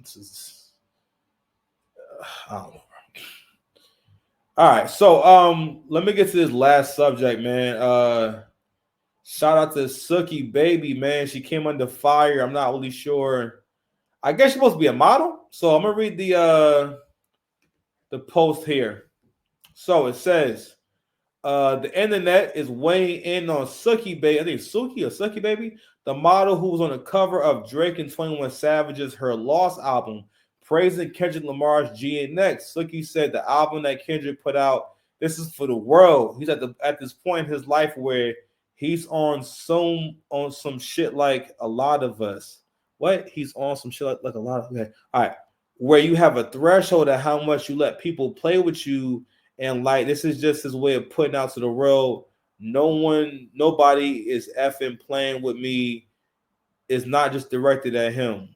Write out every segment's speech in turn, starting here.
This is, I don't know. All right, so let me get to this last subject, man. Shout out to Suuki baby, man. She came under fire. I'm not really sure. I guess she's supposed to be a model. So I'm gonna read the post here. So it says, the internet is weighing in on Suuki baby. I think it's Suuki or Suuki baby, the model who was on the cover of Drake and 21 Savage's Her Lost album, praising Kendrick Lamar's G and X. Suuki said the album that Kendrick put out, this is for the world. He's at this point in his life where he's on some shit like a lot of us. What? He's on some shit like a lot of, okay. All right. Where you have a threshold of how much you let people play with you, and like this is just his way of putting out to the world. Nobody is effing playing with me. It's not just directed at him.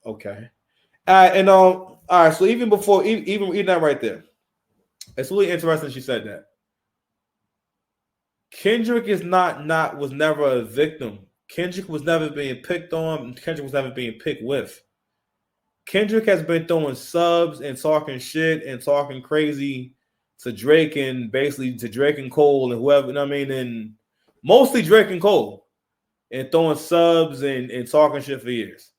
Okay. And all right. So even before, even that right there, it's really interesting. She said that Kendrick is was never a victim. Kendrick was never being picked on. Kendrick was never being picked with. Kendrick has been throwing subs and talking shit and talking crazy to Drake and basically to Drake and Cole and whoever, you know what I mean? And mostly Drake and Cole, and throwing subs and talking shit for years.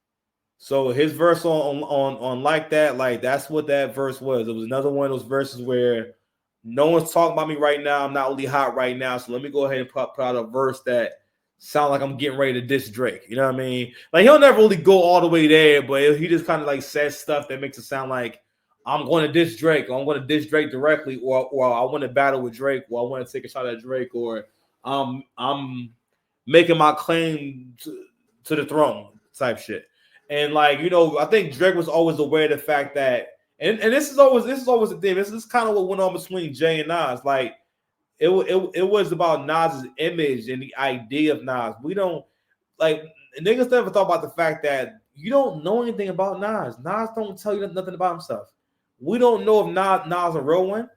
So his verse on like that, like that's what that verse was. It was another one of those verses where no one's talking about me right now. I'm not really hot right now. So let me go ahead and put out a verse that sound like I'm getting ready to diss Drake. You know what I mean? Like he'll never really go all the way there, but he just kind of like says stuff that makes it sound like I'm going to diss Drake, or I'm going to diss Drake directly, or I want to battle with Drake, or I want to take a shot at Drake, or I'm making my claim to the throne type shit. And like, you know, I think Drake was always aware of the fact that, and this is always the thing. This is kind of what went on between Jay and Nas. Like it was about Nas's image and the idea of Nas. We don't like niggas never thought about the fact that you don't know anything about Nas. Nas don't tell you nothing about himself. We don't know if Nas a real one.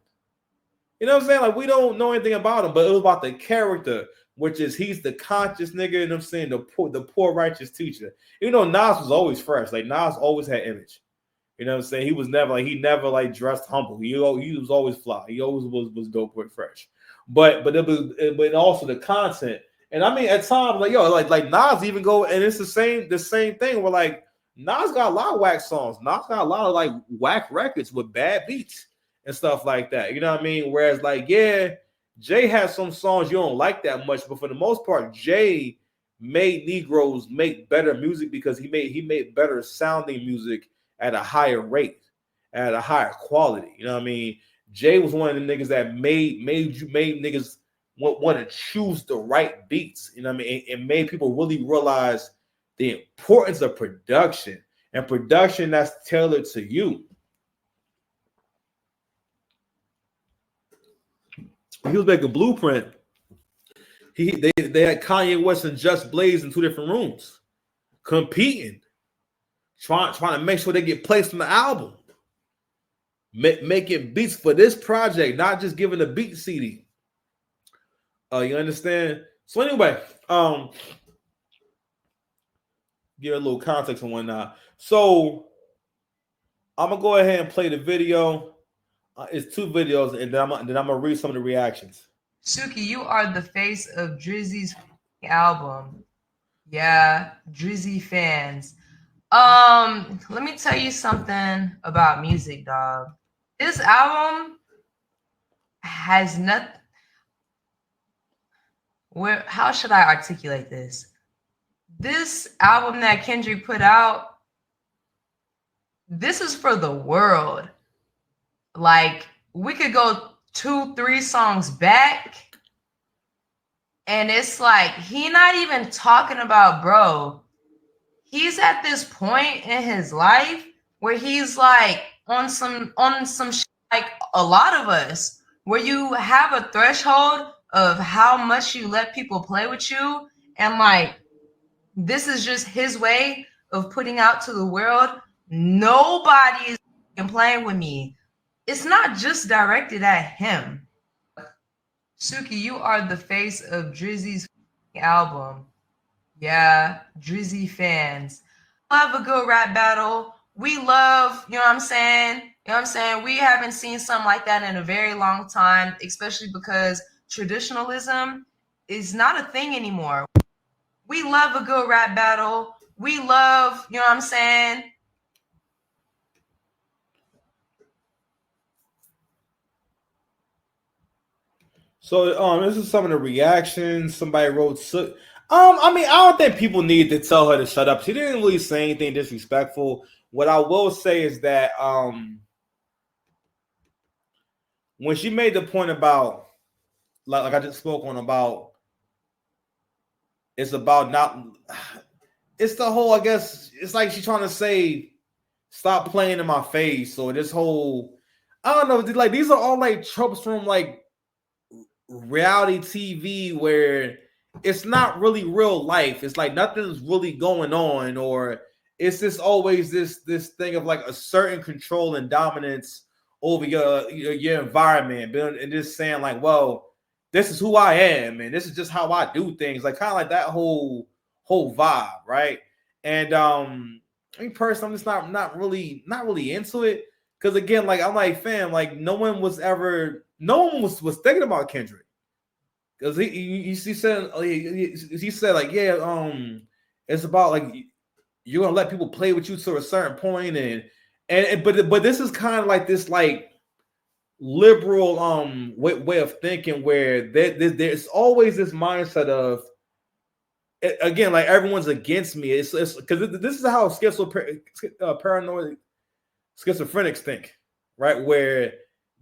You know what I'm saying? Like we don't know anything about him, but it was about the character, which is he's the conscious nigga. You know what I'm saying? The poor righteous teacher. You know, Nas was always fresh. Like Nas always had image. You know what I'm saying? He never like dressed humble. He was always fly. He always was dope with fresh. But but also the content. And I mean at times like like Nas even go, and it's the same thing where like Nas got a lot of whack songs. Nas got a lot of like whack records with bad beats and stuff like that. You know what I mean? Whereas like yeah, Jay has some songs you don't like that much, but for the most part, Jay made Negroes make better music because he made better sounding music at a higher rate, at a higher quality. You know what I mean? Jay was one of the niggas that made niggas want to choose the right beats. You know what I mean? And made people really realize the importance of production and production that's tailored to you. He was making Blueprint. They had Kanye West and Just Blaze in two different rooms, competing, trying to make sure they get placed on the album, making beats for this project, not just giving a beat CD. You understand? So anyway, give a little context and whatnot. So I'm gonna go ahead and play the video. It's two videos, and then I'm gonna read some of the reactions. Suuki, you are the face of Drizzy's album. Yeah, Drizzy fans. Let me tell you something about music, dog. This album has nothing. How should I articulate this? This album that Kendrick put out, this is for the world. Like, we could go 2-3 songs back, and it's like he not even talking about, bro. He's at this point in his life where he's like on some shit like a lot of us, where you have a threshold of how much you let people play with you, and like this is just his way of putting out to the world, nobody is playing with me. It's not just directed at him. Suuki, you are the face of Drizzy's album. Yeah, Drizzy fans. We'll have a good rap battle We love, you know what I'm saying? You know what I'm saying? We haven't seen something like that in a very long time, especially because traditionalism is not a thing anymore. We love a good rap battle. We love, you know what I'm saying? So this is some of the reactions. Somebody wrote I mean, I don't think people need to tell her to shut up. She didn't really say anything disrespectful. What I will say is that when she made the point about like I just spoke on about it's about not it's the whole, I guess it's like she's trying to say stop playing in my face, or this whole, I don't know, like these are all like tropes from like reality TV where it's not really real life. It's like nothing's really going on, or it's just always this thing of like a certain control and dominance over your environment, and just saying like, well, this is who I am, and this is just how I do things, like kind of like that whole vibe, right? And I mean, personally, I'm just not really into it because again, like I'm like, fam, like no one was thinking about Kendrick. Because he said like, yeah, it's about like you're gonna let people play with you to a certain point, but this is kind of like this like liberal way of thinking where there's always this mindset of, again, like everyone's against me. It's because this is how paranoid schizophrenics think, right? Where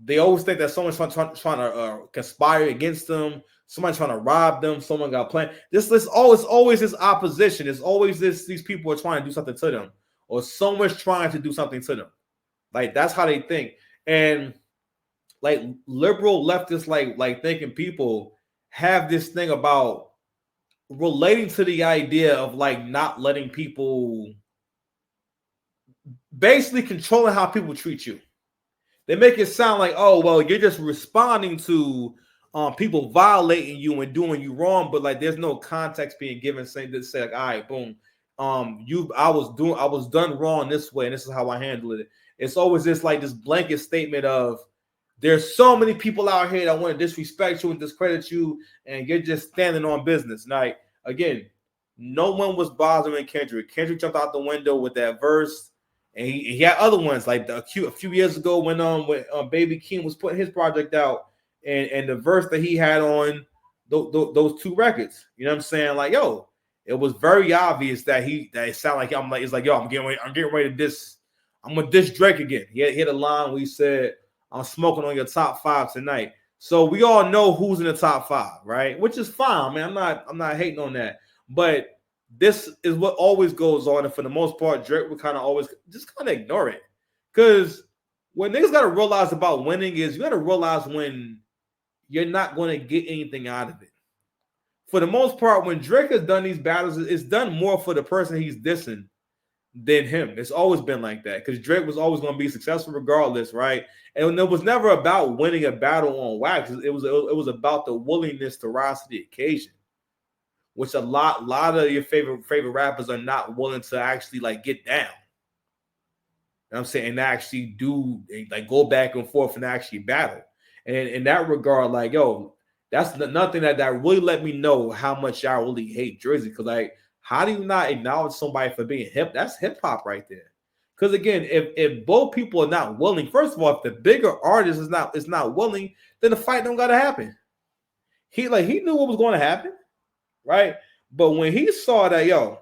they always think that someone's trying to conspire against them, somebody's trying to rob them, someone got planned. This always this opposition. It's always these people are trying to do something to them, or someone's trying to do something to them. Like that's how they think. And like liberal leftist like thinking people have this thing about relating to the idea of like not letting people, basically controlling how people treat you. They make it sound like, oh, well, you're just responding to people violating you and doing you wrong, but like there's no context being given, saying this, say like, all right, boom, I was done wrong this way, and this is how I handle it. It's always this like this blanket statement of there's so many people out here that want to disrespect you and discredit you, and you're just standing on business. Like again, no one was bothering Kendrick. Kendrick jumped out the window with that verse. And he had other ones like a few years ago when Baby Keem was putting his project out, and the verse that he had on those two records. You know what I'm saying? Like, yo, it was very obvious that it sounded like it's like, yo, I'm getting ready to diss. I'm gonna diss Drake again. He had a line where he said, "I'm smoking on your top 5 tonight." So we all know who's in the top 5, right? Which is fine, man. I'm not hating on that, but this is what always goes on, and for the most part, Drake would kind of always just kind of ignore it. Because what niggas got to realize about winning is you got to realize when you're not going to get anything out of it. For the most part, when Drake has done these battles, it's done more for the person he's dissing than him. It's always been like that because Drake was always going to be successful regardless, right? And it was never about winning a battle on wax. It was about the willingness to rise to the occasion, which a lot of your favorite rappers are not willing to actually like get down. You know what I'm saying? And actually do like go back and forth and actually battle. And in that regard, like, yo, that's nothing that really let me know how much y'all really hate Jersey. Cause like, how do you not acknowledge somebody for being hip? That's hip hop right there. Because again, if both people are not willing, first of all, if the bigger artist is not willing, then the fight don't gotta happen. He knew what was going to happen, right? But when he saw that, yo,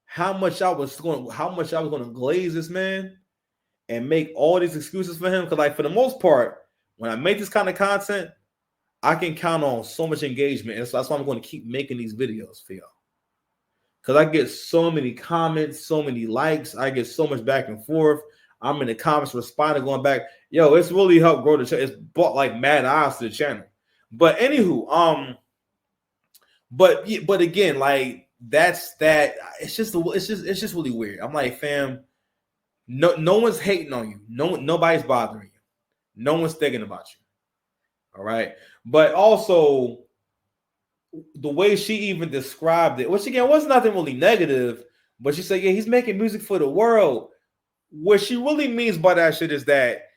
how much I was going to glaze this man and make all these excuses for him, because like for the most part, when I make this kind of content, I can count on so much engagement, and so that's why I'm going to keep making these videos for y'all. Because I get so many comments, so many likes, I get so much back and forth. I'm in the comments responding, going back. Yo, it's really helped grow the channel. It's brought like mad eyes to the channel. But anywho, but again, like that's that. It's just really weird. I'm like, fam, no one's hating on you. Nobody's bothering you. No one's thinking about you. All right. But also the way she even described it, which again was nothing really negative, but she said, yeah, he's making music for the world. What she really means by that shit is that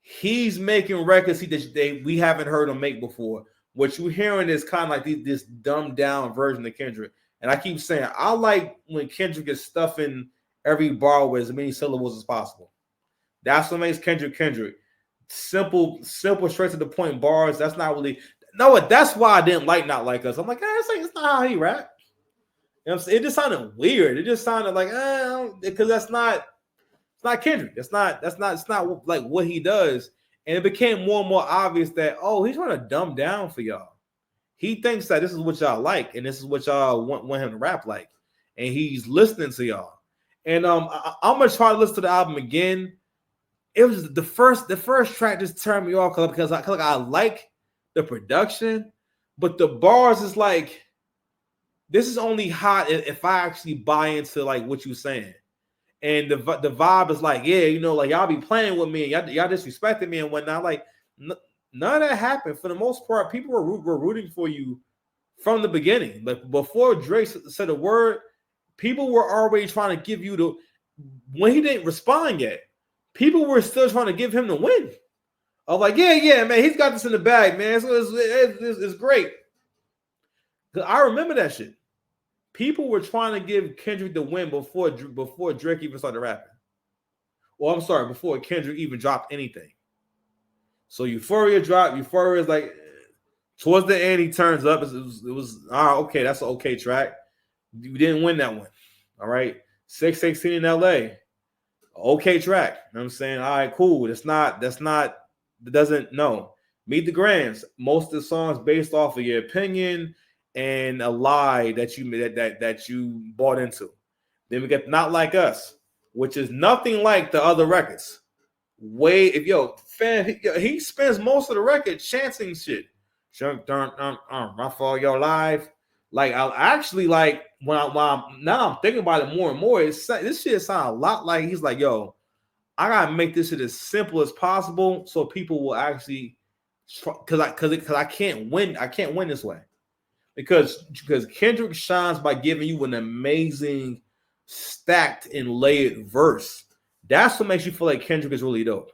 he's making records we haven't heard him make before. What you're hearing is kind of like this dumbed down version of Kendrick. And I keep saying, I like when Kendrick is stuffing every bar with as many syllables as possible. That's what makes Kendrick Kendrick. Simple, straight to the point bars. That's not really. No, that's why I didn't like Not Like Us. I'm like, it's not how he rap. You know what I'm saying? It just sounded weird. It just sounded like, because it's not Kendrick. It's not like what he does. And it became more and more obvious that, he's trying to dumb down for y'all. He thinks that this is what y'all like, and this is what y'all want him to rap like. And he's listening to y'all. And I'm gonna try to listen to the album again. It was the first track just turned me off because I like the production, but the bars is like, this is only hot if I actually buy into like what you're saying. And the vibe is like, yeah, like y'all be playing with me and y'all disrespecting me and whatnot. Like none of that happened. For the most part, people were rooting for you from the beginning. Like before Drake said a word, people were already trying to give you when he didn't respond yet. People were still trying to give him the win. I was like, yeah, man, he's got this in the bag, man. It's great. Because I remember that shit. People were trying to give Kendrick the win before Drake even started rapping. Well, I'm sorry, before Kendrick even dropped anything. So Euphoria dropped. Euphoria is like, towards the end, he turns up. It was okay, that's an okay track. You didn't win that one. All right. 616 in LA. Okay track. You know what I'm saying? All right, cool. No. Meet the Grams. Most of the songs based off of your opinion and a lie that you bought into. Then we get Not Like Us, which is nothing like the other records. He spends most of the record chanting shit. My fault, your life. Like I actually like now I'm thinking about it more and more. This shit sounds a lot like he's like, yo, I gotta make this shit as simple as possible so people will actually because I can't win. I can't win this way because Kendrick shines by giving you an amazing stacked and layered verse. That's what makes you feel like Kendrick is really dope.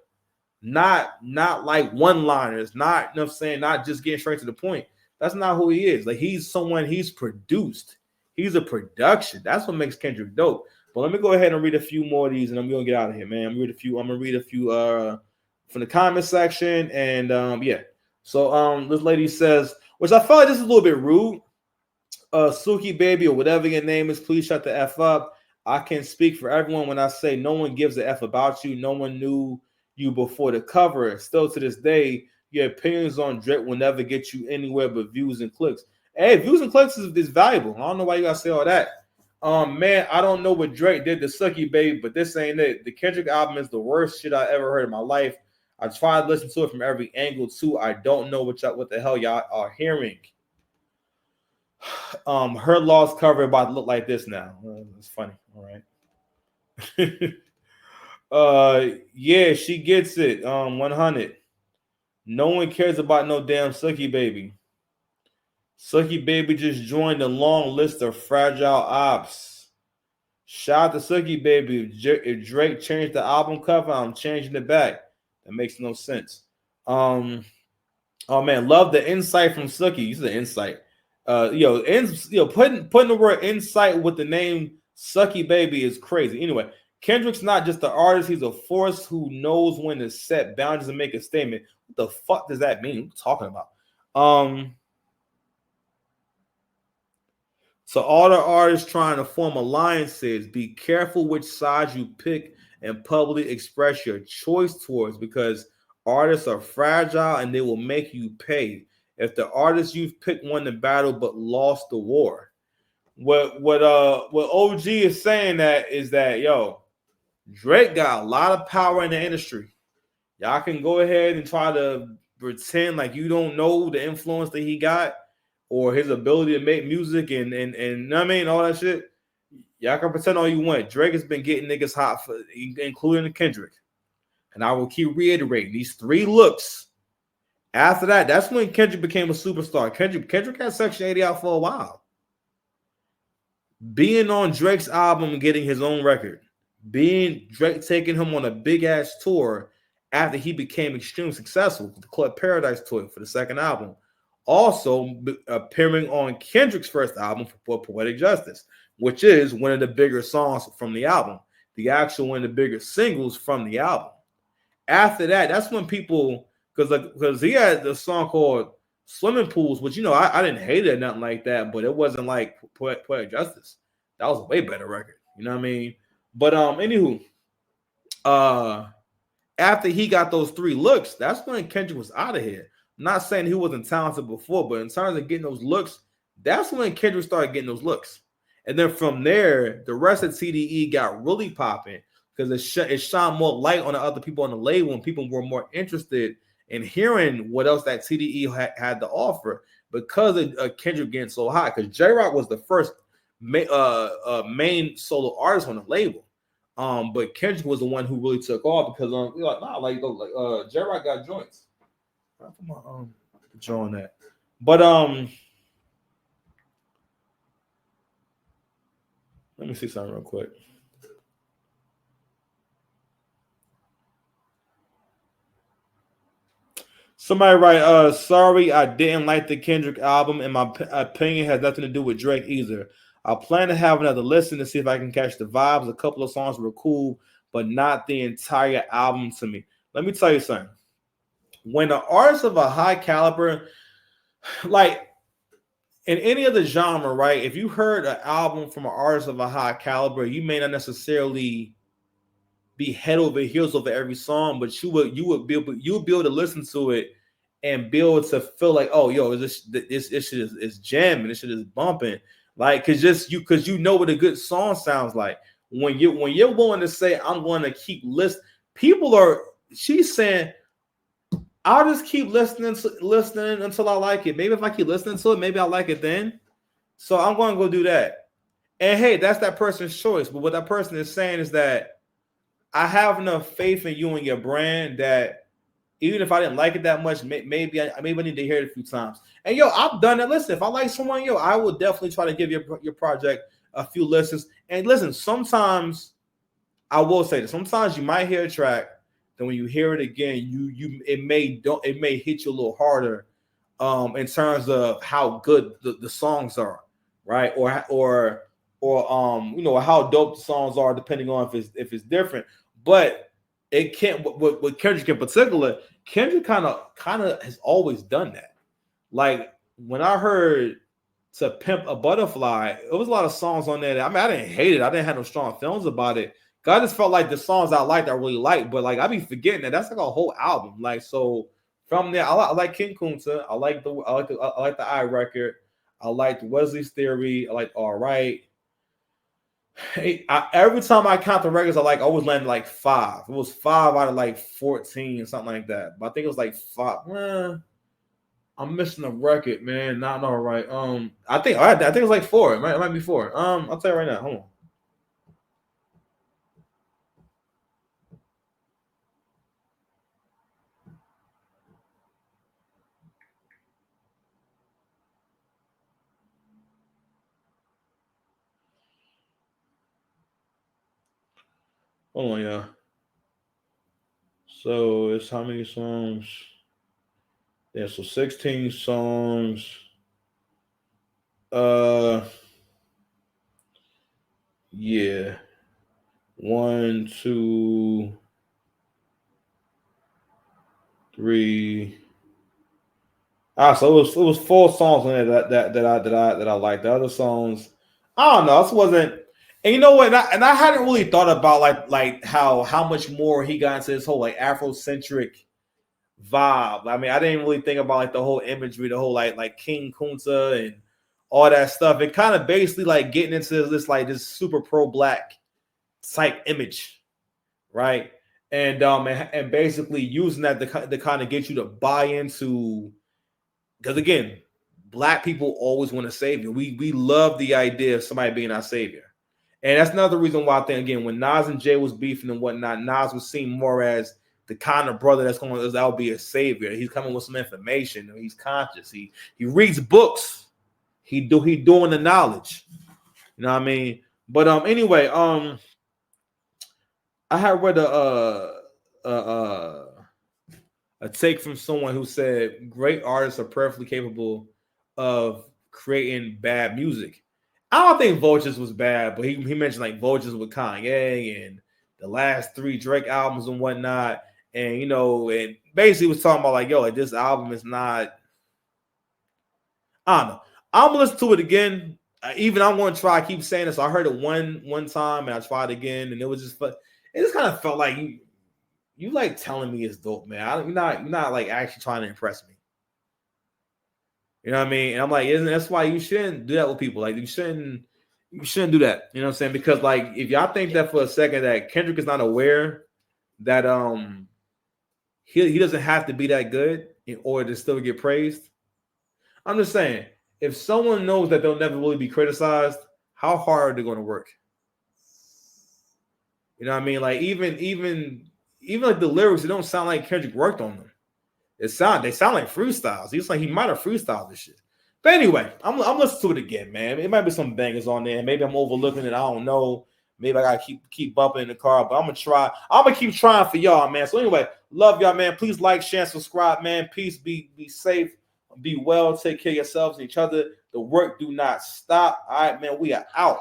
Not like one-liners, not, you know what I'm saying, not just getting straight to the point. That's not who he is. Like he's produced. He's a production. That's what makes Kendrick dope. But let me go ahead and read a few more of these and I'm gonna get out of here, man. I'm gonna read a few from the comment section. And yeah. So this lady says, which I felt like this is a little bit rude. Suuki baby or whatever your name is, please shut the F up. I can speak for everyone when I say no one gives a F about you. No one knew you before the cover. Still to this day, your opinions on Drake will never get you anywhere but views and clicks. Hey, views and clicks is valuable. I don't know why you gotta say all that. Man, I don't know what Drake did to Suuki baby, but this ain't it. The Kendrick album is the worst shit I ever heard in my life. I tried to listen to it from every angle too. I don't know what the hell y'all are hearing. Her Lost cover about to look like this now. It's funny. All right. Yeah, she gets it. 100. No one cares about no damn Suuki baby. Suuki baby just joined the long list of fragile ops. Shout out to Suuki baby. If Drake changed the album cover, I'm changing it back. That makes no sense. Oh man, love the insight from Suuki. You said insight. Putting the word insight with the name Suuki baby is crazy. Anyway, Kendrick's not just an artist, he's a force who knows when to set boundaries and make a statement. What the fuck does that mean? What are you talking about? So all the artists trying to form alliances, be careful which side you pick and publicly express your choice towards, because artists are fragile and they will make you pay. If the artist you've picked won the battle but lost the war. What OG is saying that is that, yo, Drake got a lot of power in the industry. Y'all can go ahead and try to pretend like you don't know the influence that he got or his ability to make music and you know what I mean, all that shit. Y'all can pretend all you want. Drake has been getting niggas hot, including Kendrick. And I will keep reiterating these 3 looks. After that, that's when Kendrick became a superstar. Kendrick had Section 80 out for a while. Being on Drake's album and getting his own record. being Drake taking him on a big ass tour after he became extremely successful, the Club Paradise tour for the second album. Also appearing on Kendrick's first album for Poetic Justice, which is one of the bigger songs from the album, the actual one of the bigger singles from the album. After that, that's when people, because he had the song called Swimming Pools, which I didn't hate it or nothing like that, but it wasn't like Poetic Justice. That was a way better record. You know what I mean? But anywho, after he got those 3 looks, that's when Kendrick was out of here. I'm not saying he wasn't talented before, but in terms of getting those looks, that's when Kendrick started getting those looks. And then from there, the rest of TDE got really popping because it shone more light on the other people on the label, and people were more interested in hearing what else that TDE had to offer because of Kendrick getting so hot. Because J-Rock was the first main solo artist on the label. But Kendrick was the one who really took off because J-Rock got joints. I put my jaw on that. But let me see something real quick. Somebody write, sorry, I didn't like the Kendrick album, and my opinion has nothing to do with Drake either. I plan to have another listen to see if I can catch the vibes. A couple of songs were cool, but not the entire album to me. Let me tell you something. When an artist of a high caliber, like in any other genre, right? If you heard an album from an artist of a high caliber, you may not necessarily be head over heels over every song, but you would be able to listen to it and be able to feel like, oh, yo, this shit is jamming, this shit is bumping, like because you know what a good song sounds like. When you're willing to say, I'm going to keep listening, she's saying, I'll just keep listening until I like it. Maybe if I keep listening to it, maybe I'll like it then. So I'm going to go do that. And hey, that's that person's choice. But what that person is saying is that I have enough faith in you and your brand that even if I didn't like it that much, maybe I need to hear it a few times. And yo, I've done it. Listen, if I like someone, yo, I will definitely try to give your project a few listens. And listen, sometimes I will say this. Sometimes you might hear a track, then when you hear it again, it may hit you a little harder in terms of how good the songs are, right? Or how dope the songs are, depending on if it's different. But it can't. With Kendrick in particular, Kendrick kind of has always done that. Like when I heard "To Pimp a Butterfly," it was a lot of songs on there. I didn't hate it. I didn't have no strong feelings about it. I just felt like the songs I liked, I really liked, but like I be forgetting that's like a whole album. Like so, from there, I like King Kunta. I like the I record. I liked Wesley's Theory. I like All Right. Every time I count the records, I always land like 5. It was 5 out of like 14, something like that. But I think it was like 5. I'm missing a record, man. Not All Right. I think it was like 4. It might be 4. I'll tell you right now. Hold on. Hold on, y'all. So it's how many songs? Yeah, so 16 songs. Yeah. 1, 2, 3. So it was 4 songs on there that I liked. The other songs, I don't know. This wasn't. And you know what? And I hadn't really thought about like how much more he got into this whole like Afrocentric vibe. I didn't really think about like the whole imagery, the whole like King Kunta and all that stuff. It kind of basically like getting into this super pro-black type image, right? And basically using that to kind of get you to buy into, because again, black people always want a savior. We love the idea of somebody being our savior. And that's another reason why I think, again, when Nas and Jay was beefing and whatnot, Nas was seen more as the kind of brother that's going to be a savior. He's coming with some information. He's conscious. He reads books. He doing the knowledge. You know what I mean? But anyway, I had read a take from someone who said great artists are perfectly capable of creating bad music. I don't think Vultures was bad, but he mentioned like Vultures with Kanye and the last three Drake albums and whatnot. And and basically was talking about like, yo, like this album is not. I don't know. I'm gonna listen to it again. Even I'm gonna try. I keep saying this. I heard it one time and I tried again, and it was just. It just kind of felt like you like telling me it's dope, man. You're not like actually trying to impress me. You know what I mean? And I'm like, isn't that's why you shouldn't do that with people? Like you shouldn't do that. You know what I'm saying? Because like if y'all think that for a second that Kendrick is not aware that he doesn't have to be that good in order to still get praised. I'm just saying, if someone knows that they'll never really be criticized, how hard are they going to work? You know what I mean? Like even like the lyrics, it don't sound like Kendrick worked on them. They sound like freestyles. He's like he might have freestyled this shit. But anyway, I'm listening to it again, man. It might be some bangers on there. Maybe I'm overlooking it. I don't know. Maybe I gotta keep bumping in the car, but I'm gonna try. I'm gonna keep trying for y'all, man. So anyway, love y'all, man. Please like, share, and subscribe, man. Peace. Be safe. Be well. Take care of yourselves and each other. The work do not stop. All right, man. We are out.